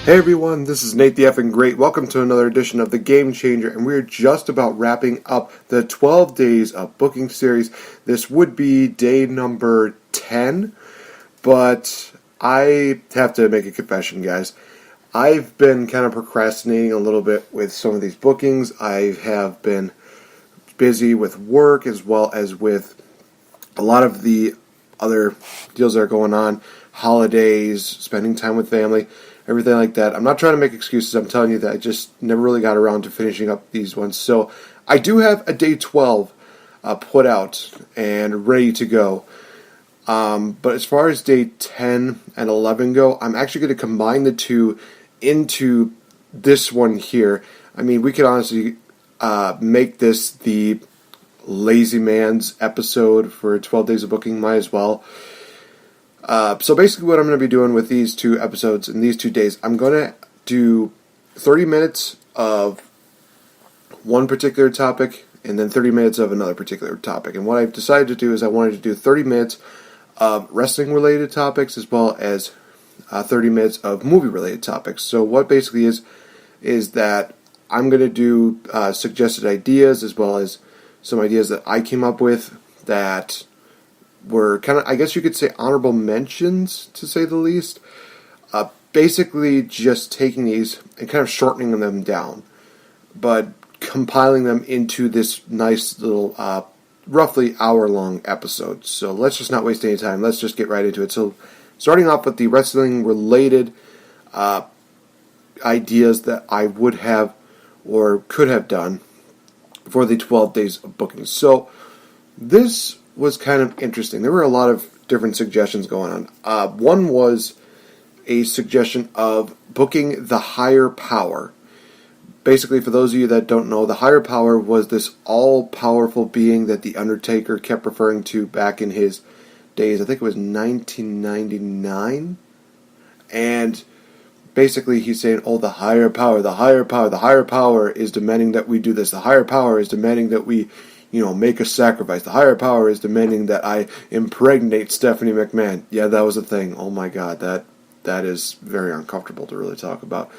Hey everyone, this is Nate the Effing Great. Welcome to another edition of The Game Changer, and we're just about wrapping up the 12 days of booking series. This would be day number 10, but I have to make a confession, guys. I've been kind of procrastinating a little bit with some of these bookings. I have been busy with work as well as with a lot of the other deals that are going on, holidays, spending time with family, everything like that. I'm not trying to make excuses. I'm telling you that I just never really got around to finishing up these ones. So I do have a day 12 put out and ready to go. But as far as day 10 and 11 go, I'm actually going to combine the two into this one here. I mean, we could honestly make this the lazy man's episode for 12 days of booking. Might as well. So basically what I'm going to be doing with these two episodes in these 2 days, I'm going to do 30 minutes of one particular topic and then 30 minutes of another particular topic. And what I've decided to do is I wanted to do 30 minutes of wrestling-related topics as well as 30 minutes of movie-related topics. So what basically is that I'm going to do suggested ideas as well as some ideas that I came up with that were kind of, I guess you could say, honorable mentions, to say the least. Basically just taking these and kind of shortening them down, but compiling them into this nice little, roughly hour-long episode. So let's just not waste any time. Let's just get right into it. So starting off with the wrestling-related ideas that I would have or could have done for the 12 days of bookings. So this was kind of interesting. There were a lot of different suggestions going on. One was a suggestion of booking the higher power. Basically, for those of you that don't know, the higher power was this all-powerful being that The Undertaker kept referring to back in his days. I think it was 1999. And basically he's saying, oh, the higher power, the higher power, the higher power is demanding that we do this. The higher power is demanding that we make a sacrifice. The higher power is demanding that I impregnate Stephanie McMahon. Yeah, that was a thing. Oh my God, that is very uncomfortable to really talk about.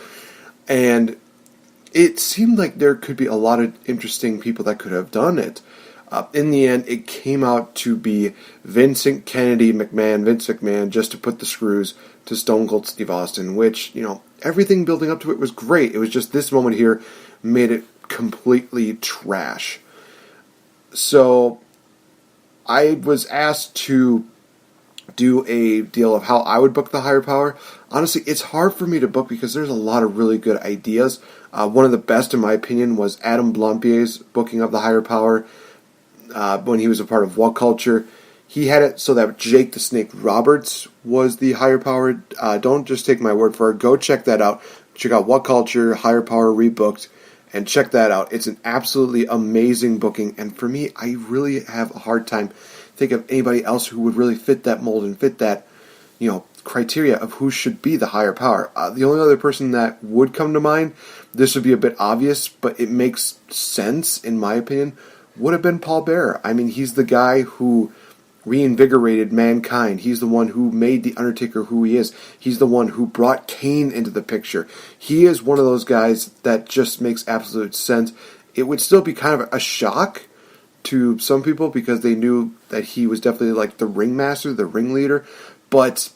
And it seemed like there could be a lot of interesting people that could have done it. In the end, it came out to be Vince McMahon, just to put the screws to Stone Cold Steve Austin, which, everything building up to it was great. It was just this moment here made it completely trash. So I was asked to do a deal of how I would book the higher power. Honestly, it's hard for me to book because there's a lot of really good ideas. One of the best, in my opinion, was Adam Blampier's booking of the higher power when he was a part of What Culture. He had it so that Jake the Snake Roberts was the higher power. Don't just take my word for it. Go check that out. Check out What Culture, Higher Power Rebooked. And check that out. It's an absolutely amazing booking. And for me, I really have a hard time thinking of anybody else who would really fit that mold and fit that, criteria of who should be the higher power. The only other person that would come to mind, this would be a bit obvious, but it makes sense, in my opinion, would have been Paul Bearer. I mean, he's the guy who reinvigorated mankind. He's the one who made The Undertaker who he is. He's the one who brought Kane into the picture. He is one of those guys that just makes absolute sense. It would still be kind of a shock to some people because they knew that he was definitely like the ringmaster, the ringleader, but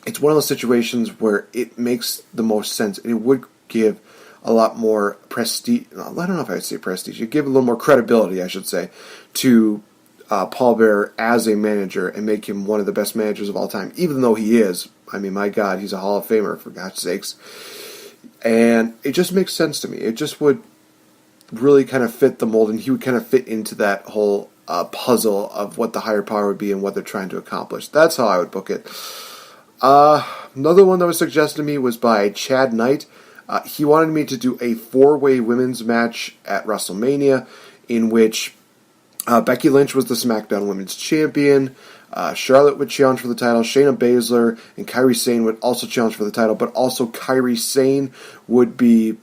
it's one of those situations where it makes the most sense, and it would give a lot more prestige. I don't know if I would say prestige. It'd give a little more credibility, I should say, to Paul Bearer as a manager and make him one of the best managers of all time, even though he is. I mean, my God, he's a Hall of Famer, for God's sakes. And it just makes sense to me. It just would really kind of fit the mold, and he would kind of fit into that whole puzzle of what the higher power would be and what they're trying to accomplish. That's how I would book it. Another one that was suggested to me was by Chad Knight. He wanted me to do a 4-way women's match at WrestleMania in which Becky Lynch was the SmackDown Women's Champion. Charlotte would challenge for the title. Shayna Baszler and Kairi Sane would also challenge for the title, but also Kairi Sane would be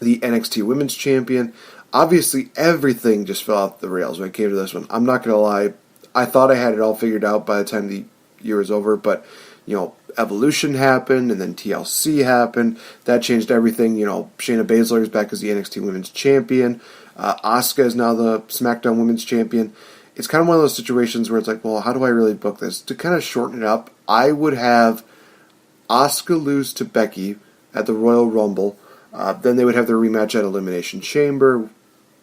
the NXT Women's Champion. Obviously, everything just fell off the rails when it came to this one. I'm not going to lie. I thought I had it all figured out by the time the year was over, but Evolution happened, and then TLC happened. That changed everything. Shayna Baszler is back as the NXT Women's Champion. Asuka is now the SmackDown Women's Champion. It's kind of one of those situations where it's like, well, how do I really book this? To kind of shorten it up, I would have Asuka lose to Becky at the Royal Rumble. Then they would have their rematch at Elimination Chamber.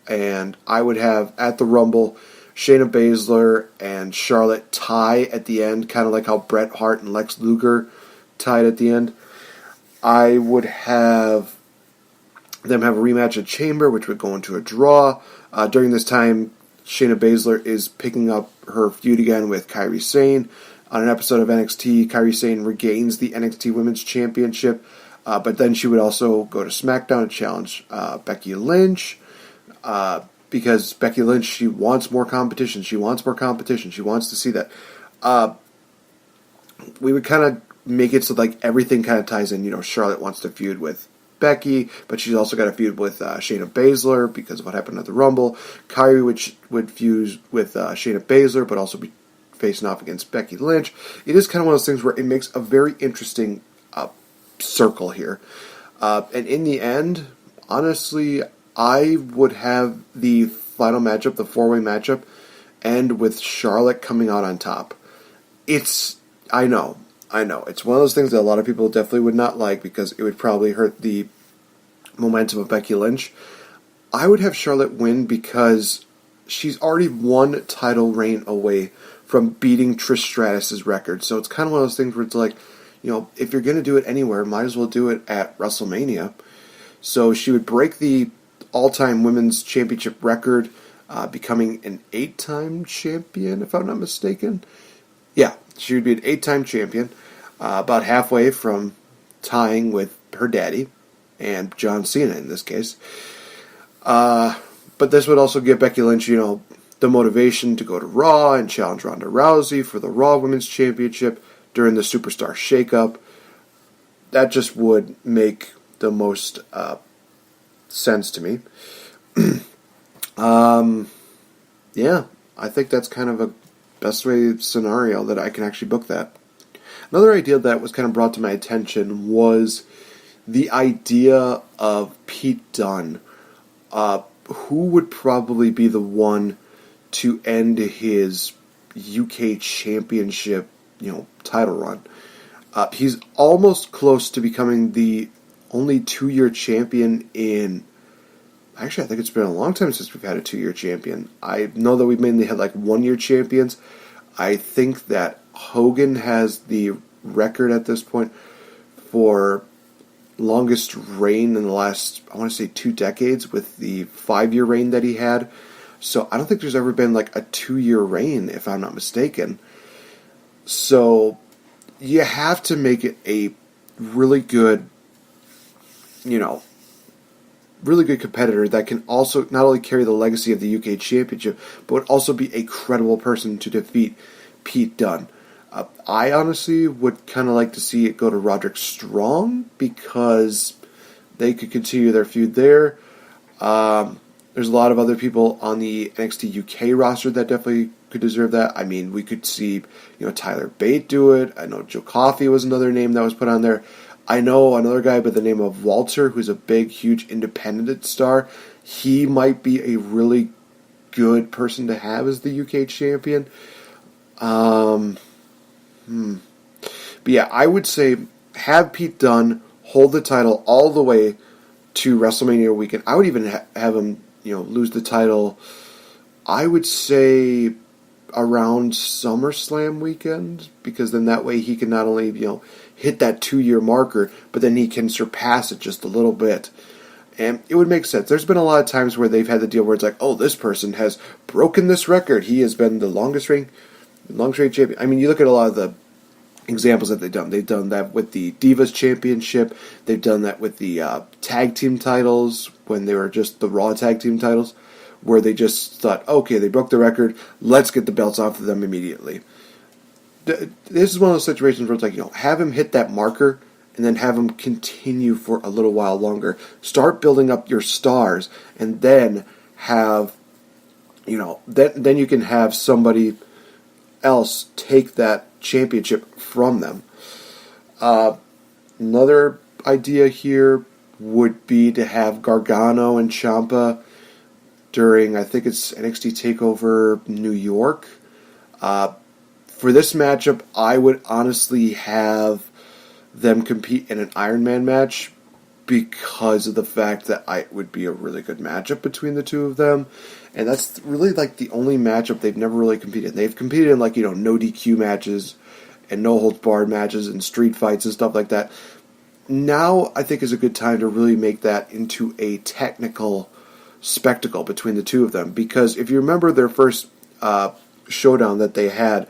And I would have, at the Rumble, Shayna Baszler and Charlotte tie at the end, kind of like how Bret Hart and Lex Luger tied at the end. I would have them have a rematch at Chamber, which would go into a draw. During this time, Shayna Baszler is picking up her feud again with Kairi Sane. On an episode of NXT, Kairi Sane regains the NXT Women's Championship, but then she would also go to SmackDown and challenge Becky Lynch. Because Becky Lynch, she wants more competition. She wants more competition. She wants to see that. We would kind of make it so like everything kind of ties in. Charlotte wants to feud with Becky, but she's also got a feud with Shayna Baszler because of what happened at the Rumble. Kairi would feud with Shayna Baszler, but also be facing off against Becky Lynch. It is kind of one of those things where it makes a very interesting circle here. And in the end, honestly, I would have the final matchup, the four-way matchup, end with Charlotte coming out on top. I know. It's one of those things that a lot of people definitely would not like because it would probably hurt the momentum of Becky Lynch. I would have Charlotte win because she's already one title reign away from beating Trish Stratus' record. So it's kind of one of those things where it's like, if you're going to do it anywhere, might as well do it at WrestleMania. So she would break the all-time women's championship record, becoming an 8-time champion, if I'm not mistaken. Yeah, she would be an 8-time champion, about halfway from tying with her daddy, and John Cena in this case. But this would also give Becky Lynch, the motivation to go to Raw and challenge Ronda Rousey for the Raw Women's Championship during the Superstar Shakeup. That just would make the most sense to me. Yeah, I think that's kind of a best way scenario that I can actually book that. Another idea that was kind of brought to my attention was the idea of Pete Dunne. Who would probably be the one to end his UK Championship, title run? He's almost close to becoming the only 2-year champion in... Actually, I think it's been a long time since we've had a 2-year champion. I know that we've mainly had 1-year champions. I think that Hogan has the record at this point for longest reign in the last, I want to say 2 decades, with the 5-year reign that he had. So I don't think there's ever been a 2-year reign, if I'm not mistaken. So you have to make it a really good, really good competitor that can also not only carry the legacy of the UK Championship, but would also be a credible person to defeat Pete Dunne. I honestly would kind of like to see it go to Roderick Strong because they could continue their feud there. There's a lot of other people on the NXT UK roster that definitely could deserve that. I mean, we could see, Tyler Bate do it. I know Joe Coffey was another name that was put on there. I know another guy by the name of Walter, who's a big, huge independent star. He might be a really good person to have as the UK champion. But yeah, I would say have Pete Dunne hold the title all the way to WrestleMania weekend. I would even have him, lose the title, I would say around SummerSlam weekend, because then that way he can not only, hit that 2-year marker, but then he can surpass it just a little bit. And it would make sense. There's been a lot of times where they've had the deal where it's like, oh, this person has broken this record. He has been the longest reigning champion. I mean, you look at a lot of the examples that they've done. They've done that with the Divas Championship. They've done that with the tag team titles when they were just the Raw tag team titles, where they just thought, okay, they broke the record. Let's get the belts off of them immediately. This is one of those situations where it's like, have him hit that marker and then have him continue for a little while longer. Start building up your stars, and then have, then you can have somebody else take that championship from them. Another idea here would be to have Gargano and Ciampa during, I think it's NXT TakeOver New York. For this matchup, I would honestly have them compete in an Iron Man match because of the fact that it would be a really good matchup between the two of them. And that's really like the only matchup they've never really competed in. They've competed in like, no DQ matches and no holds barred matches and street fights and stuff like that. Now I think is a good time to really make that into a technical spectacle between the two of them. Because if you remember their first showdown that they had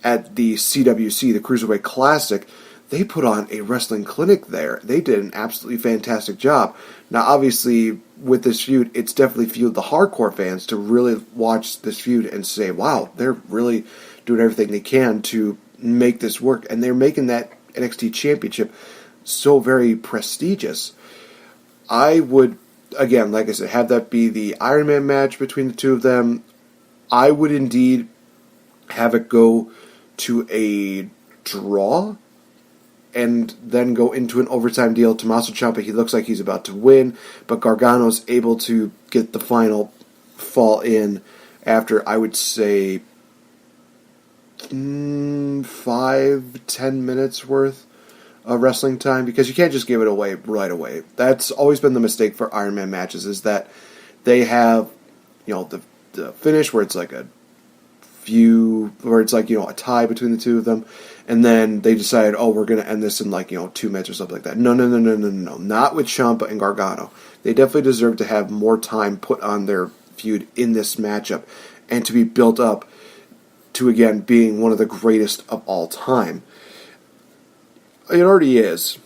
at the CWC, the Cruiserweight Classic, they put on a wrestling clinic there. They did an absolutely fantastic job. Now, obviously, with this feud, it's definitely fueled the hardcore fans to really watch this feud and say, wow, they're really doing everything they can to make this work. And they're making that NXT Championship so very prestigious. I would, again, like I said, have that be the Iron Man match between the two of them. I would indeed have it go to a draw and then go into an overtime deal. Tommaso Ciampa, he looks like he's about to win, but Gargano's able to get the final fall in after, I would say, 5-10 minutes worth of wrestling time, because you can't just give it away right away. That's always been the mistake for Iron Man matches, is that they have, the finish where it's like a tie between the two of them, and then they decide, we're going to end this in 2 minutes or something like that. No. Not with Ciampa and Gargano. They definitely deserve to have more time put on their feud in this matchup and to be built up to, again, being one of the greatest of all time. It already is,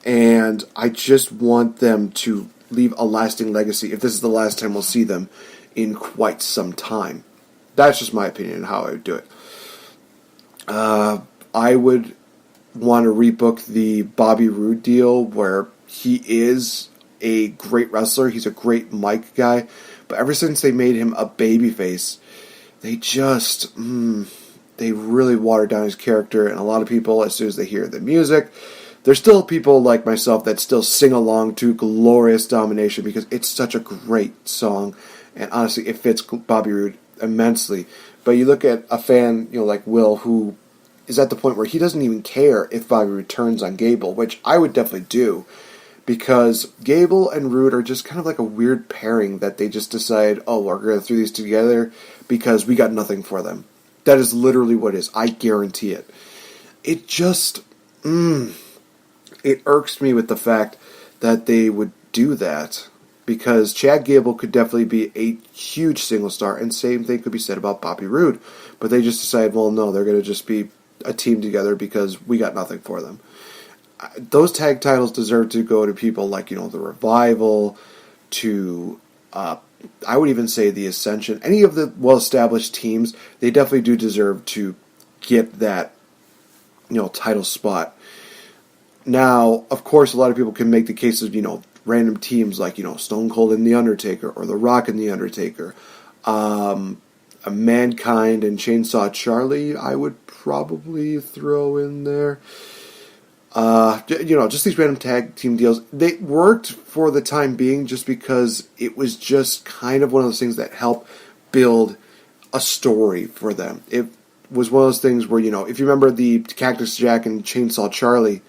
and I just want them to leave a lasting legacy if this is the last time we'll see them in quite some time. That's just my opinion on how I would do it. I would want to rebook the Bobby Roode deal, where he is a great wrestler. He's a great mic guy. But ever since they made him a babyface, they just, they really watered down his character. And a lot of people, as soon as they hear the music, there's still people like myself that still sing along to Glorious Domination because it's such a great song. And honestly, it fits Bobby Roode immensely. But you look at a fan, like Will, who is at the point where he doesn't even care if Bobby Roode turns on Gable, which I would definitely do, because Gable and Roode are just kind of like a weird pairing that they just decide, we're going to throw these together because we got nothing for them. That is literally what it is. I guarantee it. It just, it irks me with the fact that they would do that, because Chad Gable could definitely be a huge single star, and same thing could be said about Bobby Roode. But they just decide, well, no, they're going to just be a team together because we got nothing for them. Those tag titles deserve to go to people like, the Revival, to, I would even say the Ascension. Any of the well-established teams, they definitely do deserve to get that, title spot. Now, of course, a lot of people can make the case of, random teams like, Stone Cold and The Undertaker, or The Rock and The Undertaker. Mankind and Chainsaw Charlie, I would probably throw in there. Just these random tag team deals. They worked for the time being just because it was just kind of one of those things that helped build a story for them. It was one of those things where, if you remember the Cactus Jack and Chainsaw Charlie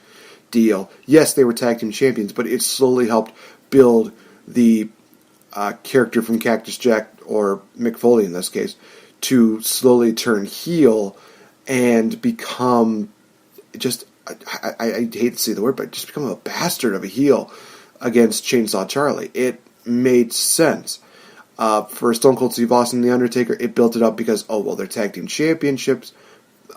deal, yes, they were tag team champions, but it slowly helped build the character from Cactus Jack, or Mick Foley in this case, to slowly turn heel and become just, I hate to say the word, but just become a bastard of a heel against Chainsaw Charlie. It made sense. For Stone Cold Steve Austin and The Undertaker, it built it up because, they're tag team championships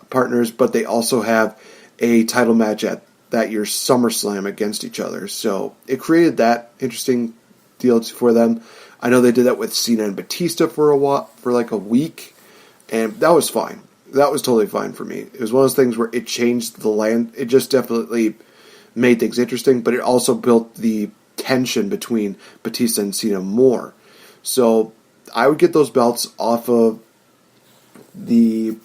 partners, but they also have a title match at that year's SummerSlam against each other. So it created that interesting deal for them. I know they did that with Cena and Batista for a week, and that was fine. That was totally fine for me. It was one of those things where it changed the land. It just definitely made things interesting, but it also built the tension between Batista and Cena more. So I would get those belts off of the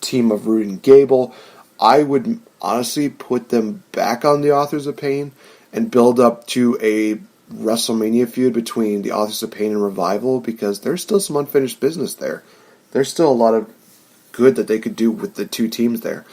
team of Roode and Gable. I would honestly put them back on the Authors of Pain and build up to a WrestleMania feud between the Authors of Pain and Revival, because there's still some unfinished business there. There's still a lot of good that they could do with the two teams there.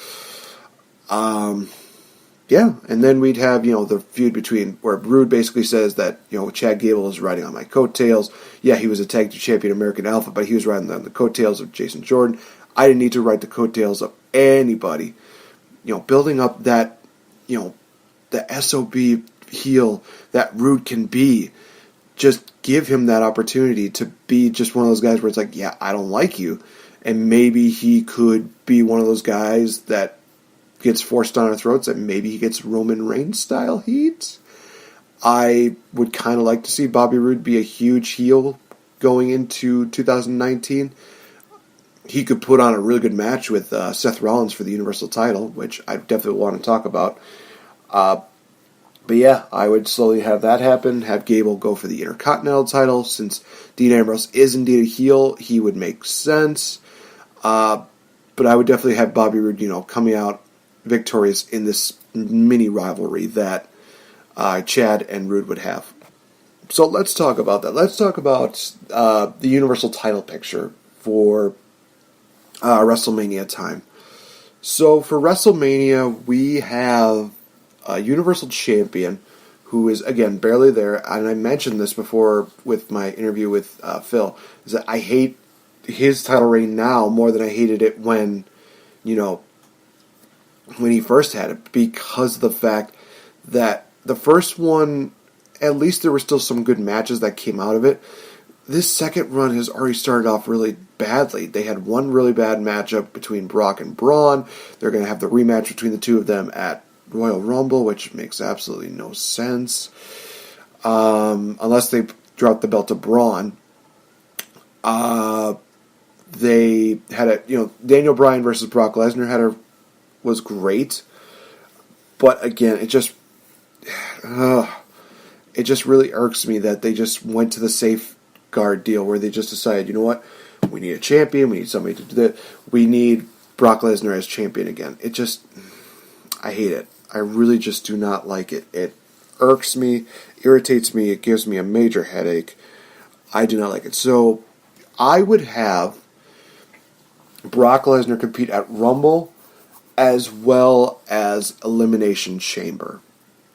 Yeah, and then we'd have, the feud between where Rude basically says that, Chad Gable is riding on my coattails. Yeah, he was a tag team champion, American Alpha, but he was riding on the coattails of Jason Jordan. I didn't need to ride the coattails of anybody. Building up that, the SOB heel that Rude can be. Just give him that opportunity to be just one of those guys where it's like, yeah, I don't like you. And maybe he could be one of those guys that gets forced down our throats, and maybe he gets Roman Reigns style heat. I would kind of like to see Bobby Roode be a huge heel going into 2019. He could put on a really good match with Seth Rollins for the Universal title, which I definitely want to talk about. But yeah, I would slowly have that happen, have Gable go for the Intercontinental title. Since Dean Ambrose is indeed a heel, he would make sense. But I would definitely have Bobby Roode, coming out victorious in this mini rivalry that Chad and Rude would have. So let's talk about that. Let's talk about the Universal title picture for WrestleMania time. So for WrestleMania, we have a Universal Champion who is, again, barely there. And I mentioned this before with my interview with Phil, is that I hate his title reign now more than I hated it when he first had it, because of the fact that the first one, at least there were still some good matches that came out of it. This second run has already started off really badly. They had one really bad matchup between Brock and Braun. They're going to have the rematch between the two of them at Royal Rumble, which makes absolutely no sense. Unless they drop the belt to Braun. They had Daniel Bryan versus Brock Lesnar was great. But again, it just really irks me that they just went to the safeguard deal where they just decided, you know what, we need a champion, we need somebody to do that, we need Brock Lesnar as champion again. I hate it. I really just do not like it. It irks me, irritates me, it gives me a major headache. I do not like it. So I would have Brock Lesnar compete at Rumble as well as Elimination Chamber.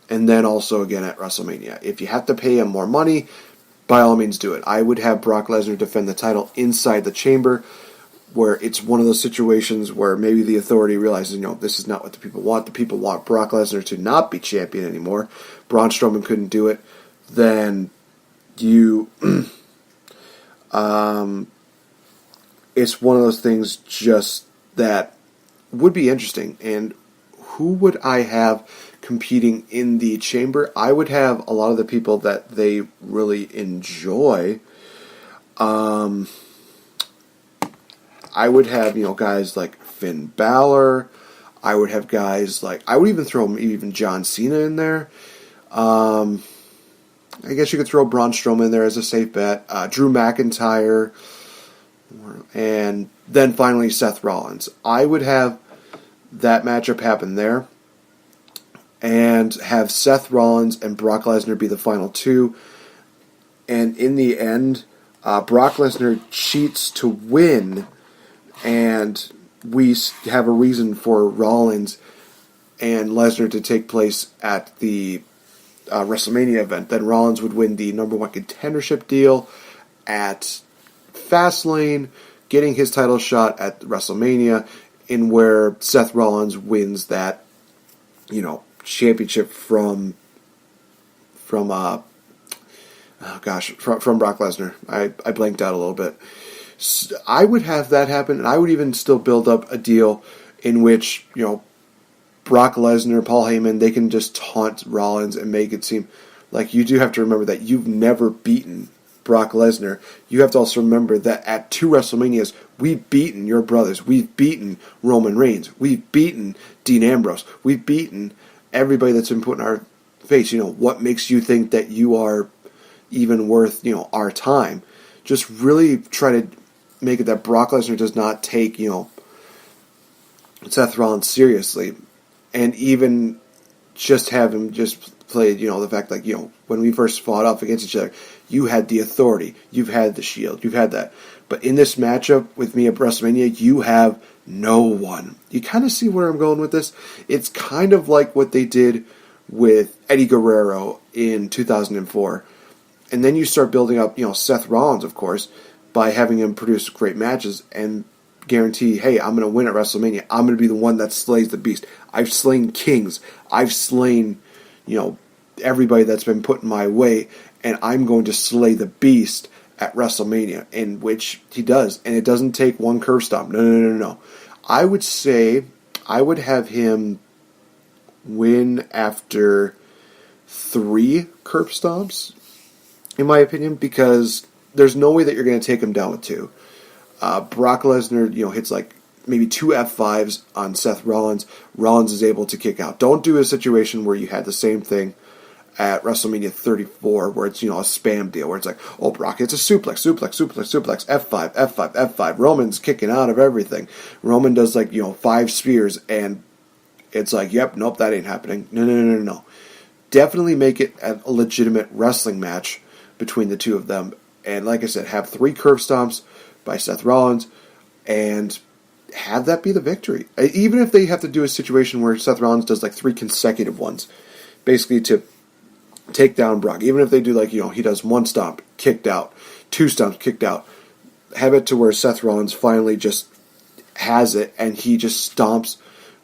And then also again at WrestleMania. If you have to pay him more money, by all means do it. I would have Brock Lesnar defend the title inside the chamber, where it's one of those situations where maybe the Authority realizes, this is not what the people want. The people want Brock Lesnar to not be champion anymore. Braun Strowman couldn't do it. Then you... it's one of those things just that would be interesting. And who would I have competing in the chamber? I would have a lot of the people that they really enjoy. I would have, guys like Finn Balor. I would have guys like... I would even throw even John Cena in there. I guess you could throw Braun Strowman in there as a safe bet. Drew McIntyre. And then finally Seth Rollins. I would have that matchup happen there. And have Seth Rollins and Brock Lesnar be the final two. And in the end, Brock Lesnar cheats to win. And we have a reason for Rollins and Lesnar to take place at the WrestleMania event. Then Rollins would win the number one contendership deal at Fastlane, getting his title shot at WrestleMania, in where Seth Rollins wins that, championship from Brock Lesnar. I blanked out a little bit. So I would have that happen, and I would even still build up a deal in which, Brock Lesnar, Paul Heyman, they can just taunt Rollins and make it seem like... You do have to remember that you've never beaten Brock Lesnar. You have to also remember that at 2 WrestleManias, we've beaten your brothers. We've beaten Roman Reigns. We've beaten Dean Ambrose. We've beaten everybody that's been put in our face. What makes you think that you are even worth, our time? Just really try to make it that Brock Lesnar does not take, Seth Rollins seriously, and even just have him just play, the fact like, when we first fought off against each other, you had the authority, you've had the Shield, you've had that. But in this matchup with me at WrestleMania, you have no one. You kind of see where I'm going with this? It's kind of like what they did with Eddie Guerrero in 2004. And then you start building up, Seth Rollins, of course, by having him produce great matches and guarantee, hey, I'm going to win at WrestleMania. I'm going to be the one that slays the beast. I've slain kings. I've slain, everybody that's been put in my way, and I'm going to slay the beast at WrestleMania, in which he does. And it doesn't take one curve stomp. No. I would say I would have him win after 3 curve stomps, in my opinion, because there's no way that you're going to take him down with 2. Brock Lesnar, hits like maybe 2 F5s on Seth Rollins. Rollins is able to kick out. Don't do a situation where you had the same thing at WrestleMania 34, where it's, a spam deal, where it's like, oh, Brock hits a suplex, F5, F5, F5. Roman's kicking out of everything. Roman does 5 spears, and it's like, yep, nope, that ain't happening. No. Definitely make it a legitimate wrestling match between the two of them. And like I said, have 3 curve stomps by Seth Rollins, and have that be the victory. Even if they have to do a situation where Seth Rollins does 3 consecutive ones, basically to take down Brock. Even if they do he does 1 stomp, kicked out, 2 stomps, kicked out. Have it to where Seth Rollins finally just has it, and he just stomps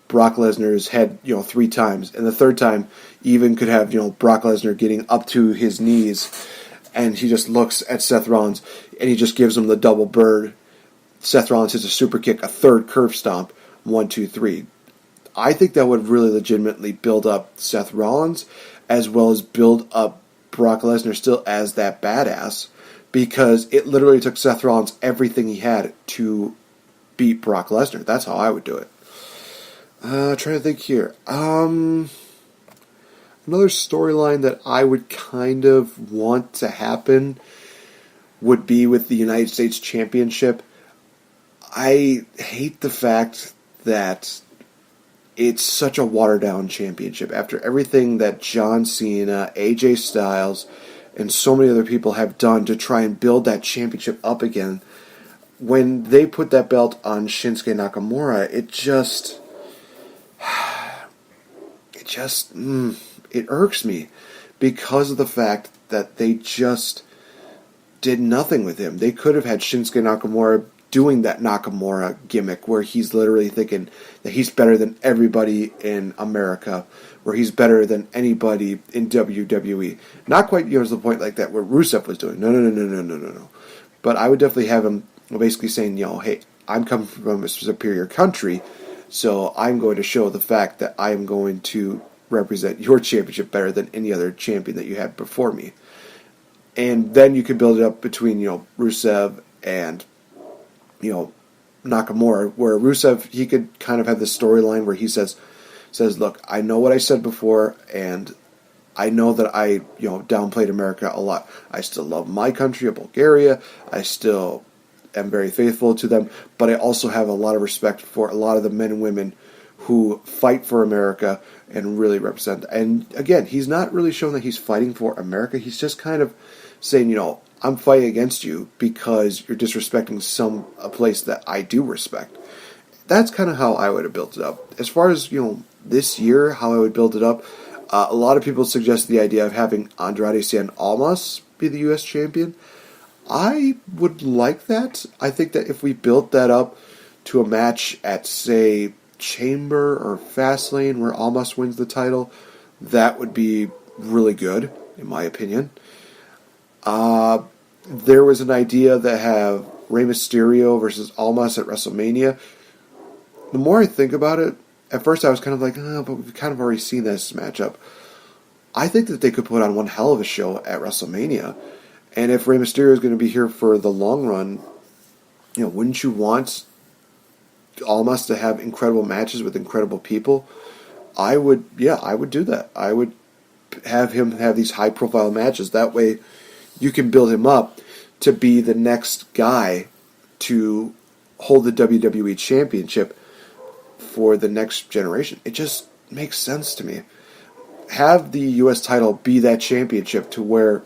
Brock Lesnar's head, 3 times. And the 3rd time even could have, Brock Lesnar getting up to his knees, and he just looks at Seth Rollins, and he just gives him the double bird. Seth Rollins hits a super kick, a 3rd curve stomp, 1, 2, 3. I think that would really legitimately build up Seth Rollins, as well as build up Brock Lesnar still as that badass, because it literally took Seth Rollins everything he had to beat Brock Lesnar. That's how I would do it. Trying to think here. Another storyline that I would kind of want to happen would be with the United States Championship. I hate the fact that it's such a watered-down championship. After everything that John Cena, AJ Styles, and so many other people have done to try and build that championship up again, when they put that belt on Shinsuke Nakamura, it irks me, because of the fact that they just did nothing with him. They could have had Shinsuke Nakamura doing that Nakamura gimmick where he's literally thinking that he's better than everybody in America, where he's better than anybody in WWE. Not quite, to the point like that where Rusev was doing. No. But I would definitely have him basically saying, hey, I'm coming from a superior country, so I'm going to show the fact that I am going to represent your championship better than any other champion that you had before me. And then you could build it up between, Rusev and, Nakamura, where Rusev, he could kind of have this storyline where he says, look, I know what I said before, and I know that I, downplayed America a lot. I still love my country of Bulgaria. I still am very faithful to them, but I also have a lot of respect for a lot of the men and women who fight for America and really represent. And again, he's not really showing that he's fighting for America. He's just kind of saying, I'm fighting against you because you're disrespecting a place that I do respect. That's kind of how I would have built it up. As far as, this year, how I would build it up, a lot of people suggest the idea of having Andrade Cien Almas be the U.S. champion. I would like that. I think that if we built that up to a match at, say, Chamber or Fastlane where Almas wins the title, that would be really good, in my opinion. There was an idea to have Rey Mysterio versus Almas at WrestleMania. The more I think about it, at first I was kind of like, but we've kind of already seen this matchup. I think that they could put on one hell of a show at WrestleMania. And if Rey Mysterio is going to be here for the long run, wouldn't you want Almas to have incredible matches with incredible people? I would do that. I would have him have these high-profile matches. That way, you can build him up to be the next guy to hold the WWE Championship for the next generation. It just makes sense to me. Have the U.S. title be that championship to where,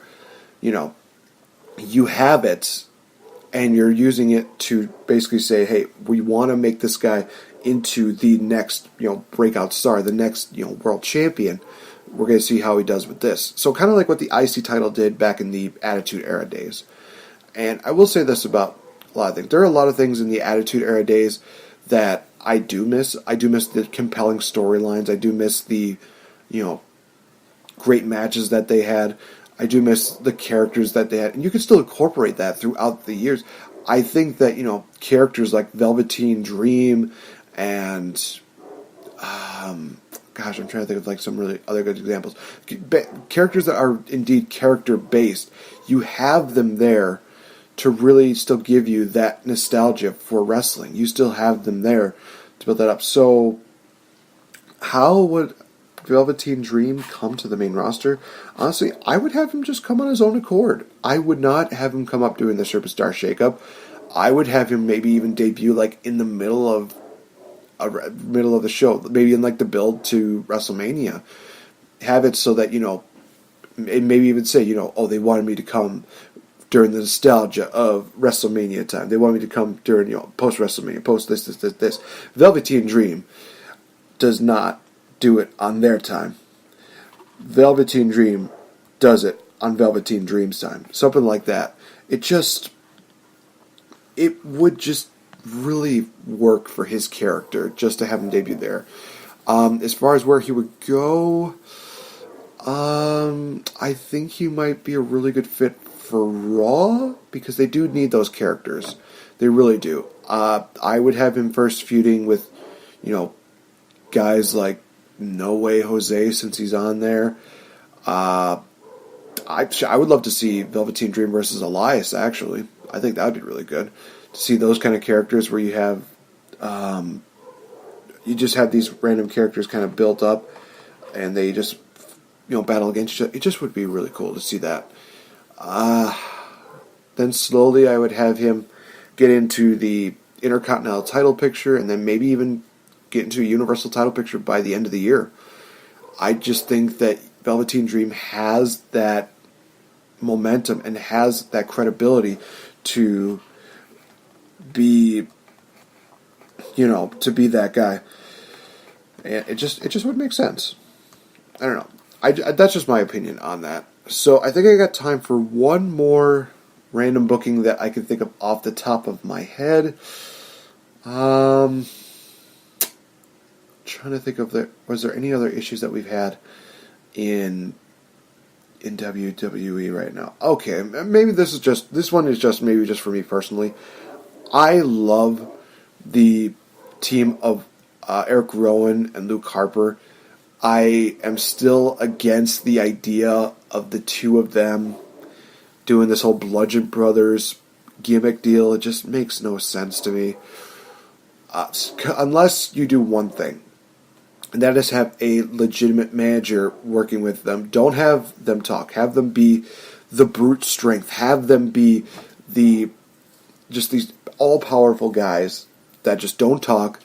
you have it and you're using it to basically say, hey, we want to make this guy into the next, breakout star, the next, world champion. We're going to see how he does with this. So kind of like what the IC title did back in the Attitude Era days. And I will say this about a lot of things. There are a lot of things in the Attitude Era days that I do miss. I do miss the compelling storylines. I do miss the, great matches that they had. I do miss the characters that they had. And you can still incorporate that throughout the years. I think that, characters like Velveteen Dream and, I'm trying to think of like some really other good examples. Characters that are indeed character-based, you have them there to really still give you that nostalgia for wrestling. You still have them there to build that up. So, how would Velveteen Dream come to the main roster? Honestly, I would have him just come on his own accord. I would not have him come up doing the Superstar Shakeup. I would have him maybe even debut like in the middle of the show, maybe in like the build to WrestleMania. Have it so that, maybe even say, they wanted me to come during the nostalgia of WrestleMania time. They wanted me to come during, post WrestleMania, post this. Velveteen Dream does not do it on their time. Velveteen Dream does it on Velveteen Dream's time. Something like that. It would just really work for his character just to have him debut there. As far as where he would go, I think he might be a really good fit for Raw because they do need those characters. They really do. I would have him first feuding with, guys like No Way Jose since he's on there. I would love to see Velveteen Dream versus Elias, actually. I think that would be really good. To see those kind of characters where you have, you just have these random characters kind of built up and they just, battle against each other. It just would be really cool to see that. Then slowly I would have him get into the Intercontinental title picture and then maybe even get into a Universal title picture by the end of the year. I just think that Velveteen Dream has that momentum and has that credibility to be, to be that guy. And it just would make sense. I don't know. That's just my opinion on that. So I think I got time for one more random booking that I can think of off the top of my head. Trying to think of was there any other issues that we've had in WWE right now? Okay, maybe this one is just maybe just for me personally. I love the team of Eric Rowan and Luke Harper. I am still against the idea of the two of them doing this whole Bludgeon Brothers gimmick deal. It just makes no sense to me. Unless you do one thing, and that is have a legitimate manager working with them. Don't have them talk. Have them be the brute strength. Have them be just these all-powerful guys that just don't talk.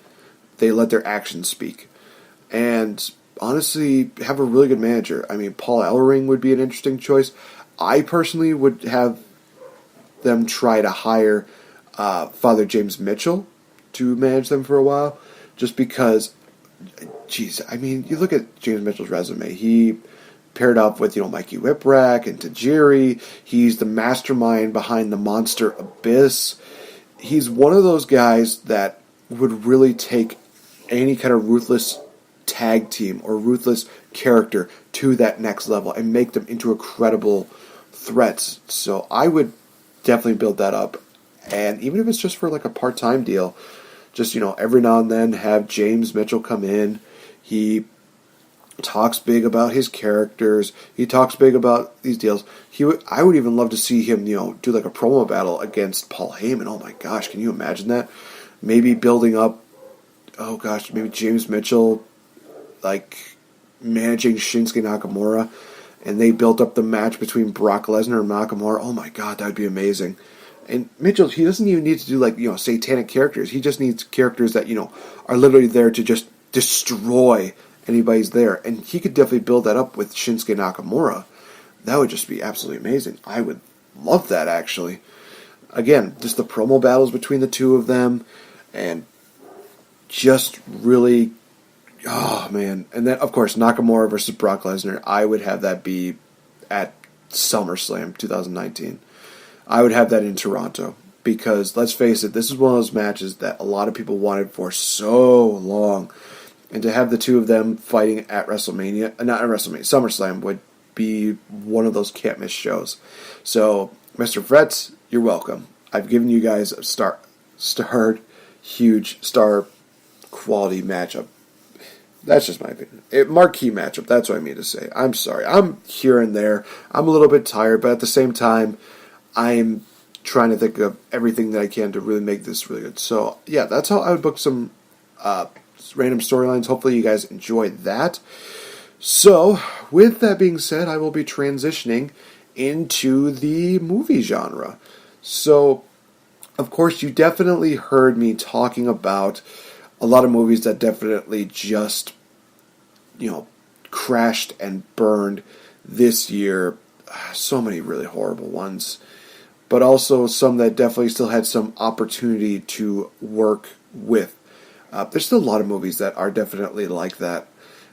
They let their actions speak. And honestly, have a really good manager. I mean, Paul Ellering would be an interesting choice. I personally would have them try to hire Father James Mitchell to manage them for a while, just because, I mean, you look at James Mitchell's resume. He paired up with, Mikey Whipwreck and Tajiri. He's the mastermind behind the Monster Abyss. He's one of those guys that would really take any kind of ruthless tag team or ruthless character to that next level and make them into a credible threat. So I would definitely build that up. And even if it's just for like a part-time deal, just, every now and then have James Mitchell come in. He talks big about his characters. He talks big about these deals. I would even love to see him, do like a promo battle against Paul Heyman. Oh my gosh, can you imagine that? Maybe building up, maybe James Mitchell, like, managing Shinsuke Nakamura, and they built up the match between Brock Lesnar and Nakamura. Oh my god, that would be amazing. And Mitchell, he doesn't even need to do like, satanic characters. He just needs characters that, are literally there to just destroy anybody's there. And he could definitely build that up with Shinsuke Nakamura. That would just be absolutely amazing. I would love that, actually. Again, just the promo battles between the two of them, and just really, oh man. And then, of course, Nakamura versus Brock Lesnar. I would have that be at SummerSlam 2019. I would have that in Toronto. Because, let's face it, this is one of those matches that a lot of people wanted for so long. And to have the two of them fighting at WrestleMania, not at WrestleMania, SummerSlam would be one of those can't miss shows. So, Mr. Fretz, you're welcome. I've given you guys a huge star quality matchup. That's just my opinion. Marquee matchup, that's what I mean to say. I'm sorry. I'm here and there. I'm a little bit tired, but at the same time, I'm trying to think of everything that I can to really make this really good. So, yeah, that's how I would book some random storylines. Hopefully you guys enjoyed that. So, with that being said, I will be transitioning into the movie genre. So, of course, you definitely heard me talking about a lot of movies that definitely just, crashed and burned this year. So many really horrible ones. But also some that definitely still had some opportunity to work with. There's still a lot of movies that are definitely like that.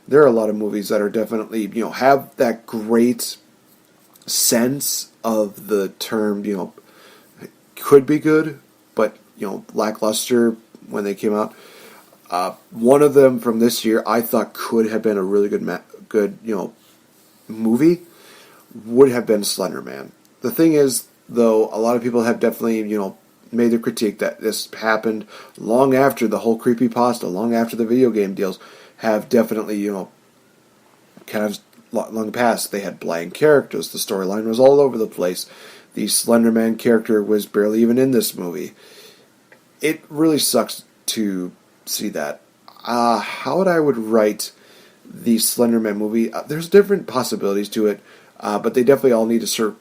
There are a lot of movies that are definitely, have that great sense of the term, could be good, but, lackluster when they came out. One of them from this year I thought could have been a really good movie would have been Slender Man. The thing is, though, a lot of people have definitely, made the critique that this happened long after the whole creepypasta, long after the video game deals have definitely, kind of long past. They had blank characters. The storyline was all over the place. The Slender Man character was barely even in this movie. It really sucks to see that. How I would write the Slender Man movie, there's different possibilities to it, but they definitely all need to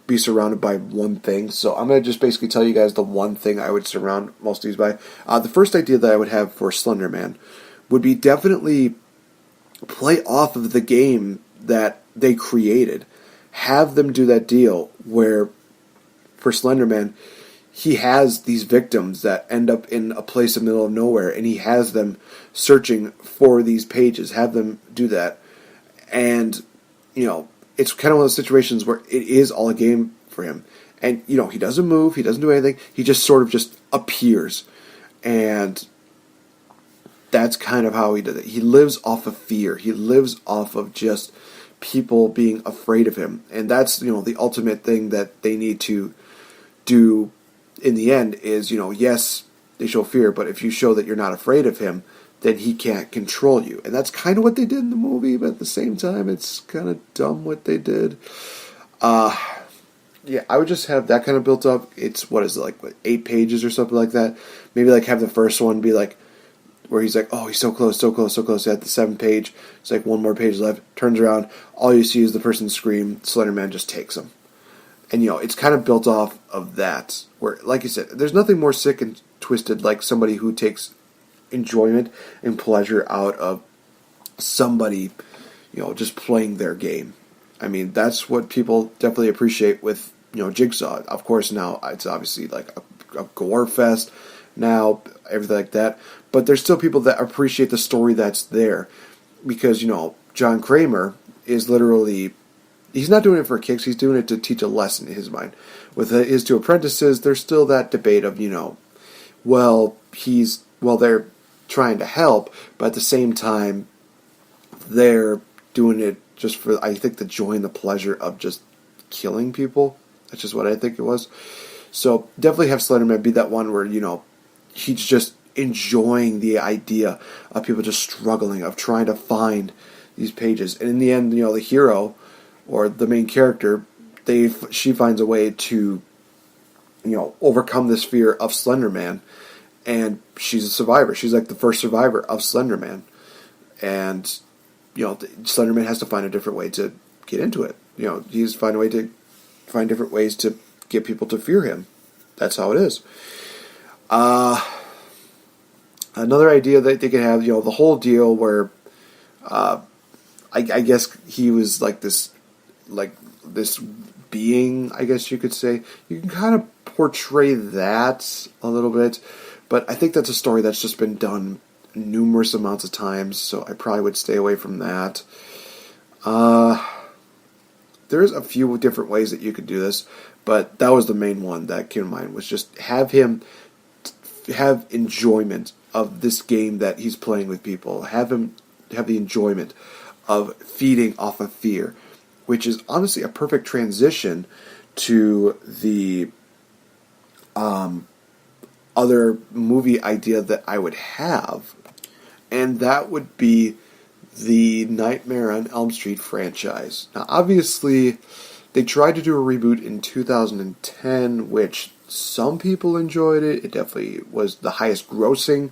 be surrounded by one thing. So I'm going to just basically tell you guys the one thing I would surround most of these by. The first idea that I would have for Slender Man would be definitely play off of the game that they created. Have them do that deal where, for Slender Man, he has these victims that end up in a place in the middle of nowhere, and he has them searching for these pages. Have them do that. And, it's kind of one of those situations where it is all a game for him. And, he doesn't move, he doesn't do anything, he just sort of just appears. And that's kind of how he does it. He lives off of fear. He lives off of just people being afraid of him. And that's, the ultimate thing that they need to do in the end is, yes, they show fear, but if you show that you're not afraid of him, then he can't control you. And that's kind of what they did in the movie, but at the same time, it's kind of dumb what they did. Yeah, I would just have that kind of built up. It's, 8 pages or something like that? Maybe, have the first one be, where he's oh, he's so close, so close, so close. At the 7th page, it's one more page left. Turns around, all you see is the person scream. Slender Man just takes him. And, it's kind of built off of that. Where, like you said, there's nothing more sick and twisted like somebody who takes enjoyment and pleasure out of somebody, just playing their game. I mean, that's what people definitely appreciate with, Jigsaw. Of course, now it's obviously a gore fest now, everything like that. But there's still people that appreciate the story that's there. Because, John Kramer is literally, he's not doing it for kicks, he's doing it to teach a lesson in his mind. With his 2 apprentices, there's still that debate of, they're trying to help, but at the same time, they're doing it just for, I think, the joy and the pleasure of just killing people. That's just what I think it was. So definitely have Slenderman be that one where, he's just enjoying the idea of people just struggling, of trying to find these pages. And in the end, the hero, or the main character, she finds a way to, overcome this fear of Slender Man. And she's a survivor. She's the first survivor of Slender Man. And, Slender Man has to find a different way to get into it. He's find different ways to get people to fear him. that's how it is. Another idea that they could have, the whole deal where, I guess he was like this being, I guess you could say. You can kind of portray that a little bit, but I think that's a story that's just been done numerous amounts of times, so I probably would stay away from that. There's a few different ways that you could do this, but that was the main one that came to mind, was just have him have enjoyment of this game that he's playing with people. Have him have the enjoyment of feeding off of fear, which is honestly a perfect transition to the other movie idea that I would have, and that would be the Nightmare on Elm Street franchise. Now, obviously, they tried to do a reboot in 2010, which some people enjoyed it. It definitely was the highest grossing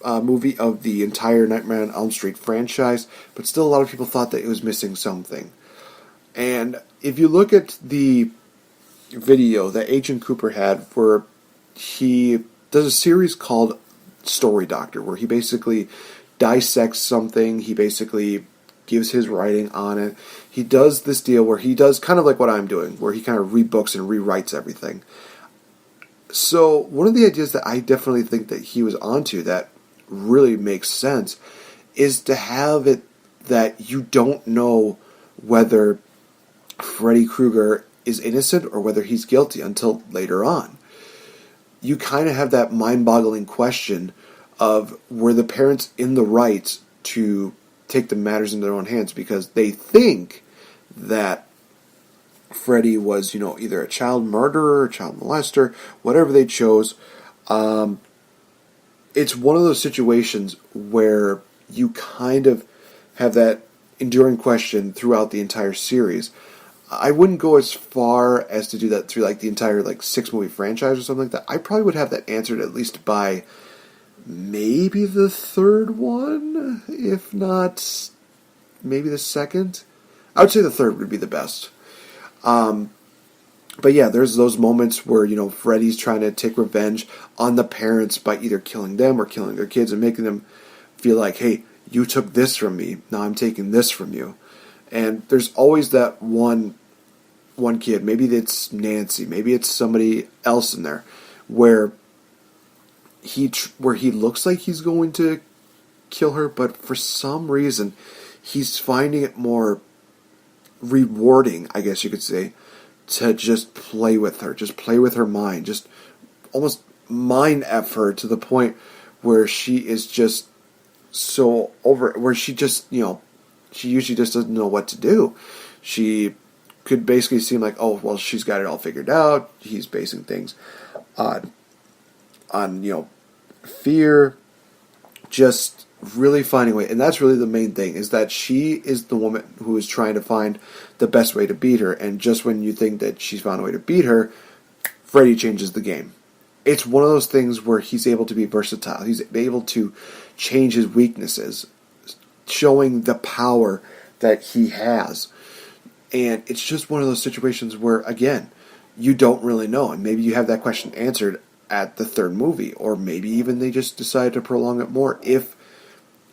movie of the entire Nightmare on Elm Street franchise, but still a lot of people thought that it was missing something. And if you look at the video that Agent Cooper had, where he does a series called Story Doctor, where he basically dissects something, he basically gives his writing on it. He does this deal where he does kind of like what I'm doing, where he kind of rebooks and rewrites everything. So one of the ideas that I definitely think that he was onto that really makes sense is to have it that you don't know whether Freddy Krueger is innocent or whether he's guilty until later on. You kind of have that mind-boggling question of, were the parents in the right to take the matters into their own hands because they think that Freddy was, either a child murderer, a child molester, whatever they chose. It's one of those situations where you kind of have that enduring question throughout the entire series. I wouldn't go as far as to do that through the entire 6-movie franchise or something like that. I probably would have that answered at least by maybe the third one, if not maybe the second. I would say the third would be the best. But yeah, there's those moments where, Freddy's trying to take revenge on the parents by either killing them or killing their kids and making them feel like, hey, you took this from me, now I'm taking this from you. And there's always that one kid, maybe it's Nancy, maybe it's somebody else in there, where he looks like he's going to kill her, but for some reason he's finding it more rewarding, I guess you could say, to just play with her, just play with her mind, just almost mind F her to the point where she is just so over it, where she just, she usually just doesn't know what to do. She could basically seem like, oh, well, she's got it all figured out. He's basing things on fear, just really finding a way. And that's really the main thing, is that she is the woman who is trying to find the best way to beat her. And just when you think that she's found a way to beat her, Freddy changes the game. It's one of those things where he's able to be versatile. He's able to change his weaknesses, showing the power that he has. And it's just one of those situations where, again, you don't really know. And maybe you have that question answered at the third movie. Or maybe even they just decide to prolong it more if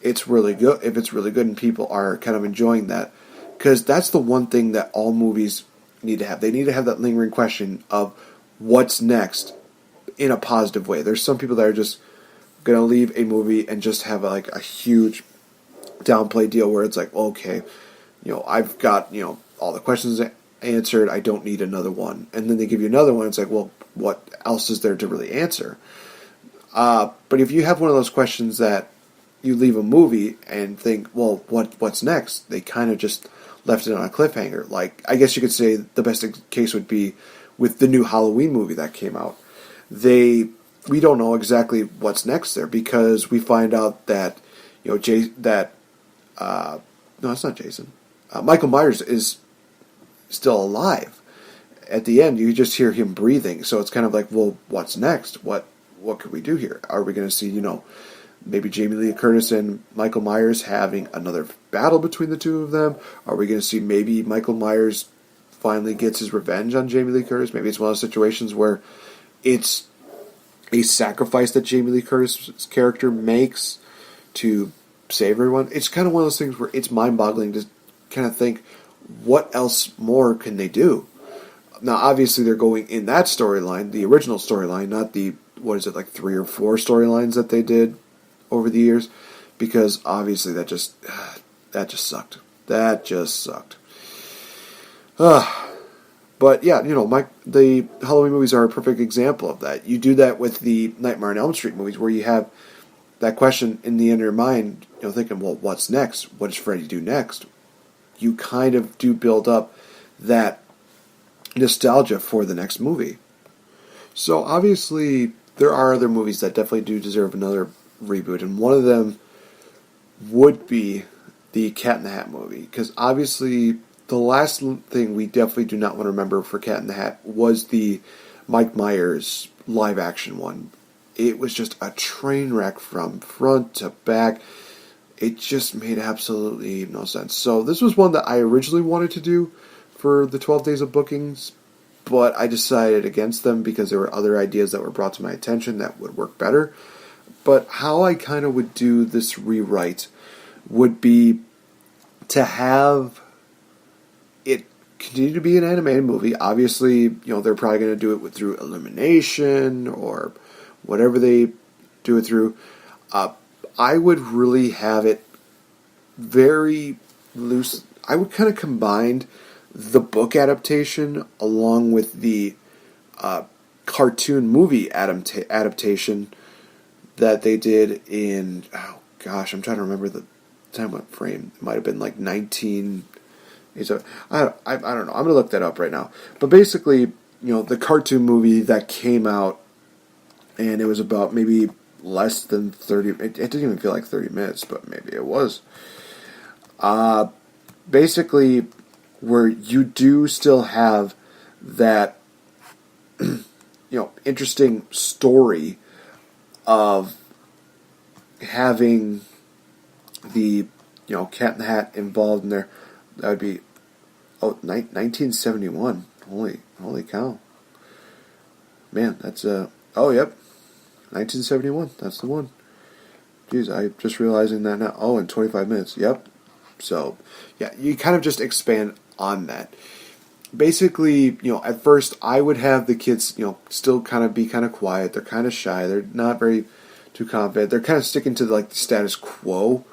it's really good. If it's really good and people are kind of enjoying that. Because that's the one thing that all movies need to have. They need to have that lingering question of what's next in a positive way. There's some people that are just going to leave a movie and just have a huge downplay deal where it's like, okay, I've got, all the questions answered, I don't need another one. And then they give you another one, it's like, well, what else is there to really answer? But if you have one of those questions that you leave a movie and think, well, what's next? They kind of just left it on a cliffhanger. I guess you could say the best case would be with the new Halloween movie that came out. We don't know exactly what's next there, because we find out that, no, it's not Jason. Michael Myers is still alive. At the end, you just hear him breathing. So it's kind of like, well, what's next? What could we do here? Are we going to see, maybe Jamie Lee Curtis and Michael Myers having another battle between the two of them? Are we going to see maybe Michael Myers finally gets his revenge on Jamie Lee Curtis? Maybe it's one of those situations where it's a sacrifice that Jamie Lee Curtis's character makes to save everyone. It's kind of one of those things where it's mind-boggling to kind of think, what else more can they do? Now, obviously, they're going in that storyline, the original storyline, not the, what is it, like 3 or 4 storylines that they did over the years, because obviously that just sucked. That just sucked. But yeah, the Halloween movies are a perfect example of that. You do that with the Nightmare on Elm Street movies, where you have that question in the end of your mind, thinking, well, what's next? What does Freddy do next? You kind of do build up that nostalgia for the next movie. So obviously, there are other movies that definitely do deserve another reboot, and one of them would be the Cat in the Hat movie, because obviously the last thing we definitely do not want to remember for Cat in the Hat was the Mike Myers live action one. It was just a train wreck from front to back. It just made absolutely no sense. So this was one that I originally wanted to do for the 12 days of bookings, but I decided against them because there were other ideas that were brought to my attention that would work better. But how I kind of would do this rewrite would be to have it continue to be an animated movie. Obviously, they're probably going to do it through Illumination or whatever they do it through. I would really have it very loose. I would kind of combine the book adaptation along with the cartoon movie adaptation that they did in, oh gosh, I'm trying to remember the time what frame. It might have been like 19... I don't know. I'm going to look that up right now. But basically, the cartoon movie that came out, and it was about maybe less than 30... It didn't even feel like 30 minutes, but maybe it was. Basically, where you do still have that, interesting story of having the, Cat in the Hat involved in there. That would be, 1971. Holy cow. Man, that's, yep. 1971. That's the one. Jeez, I'm just realizing that now. Oh, in 25 minutes. Yep. So, yeah, you kind of just expand on that. Basically, at first, I would have the kids, still kind of be kind of quiet. They're kind of shy. They're not very too confident. They're kind of sticking to, the status quo.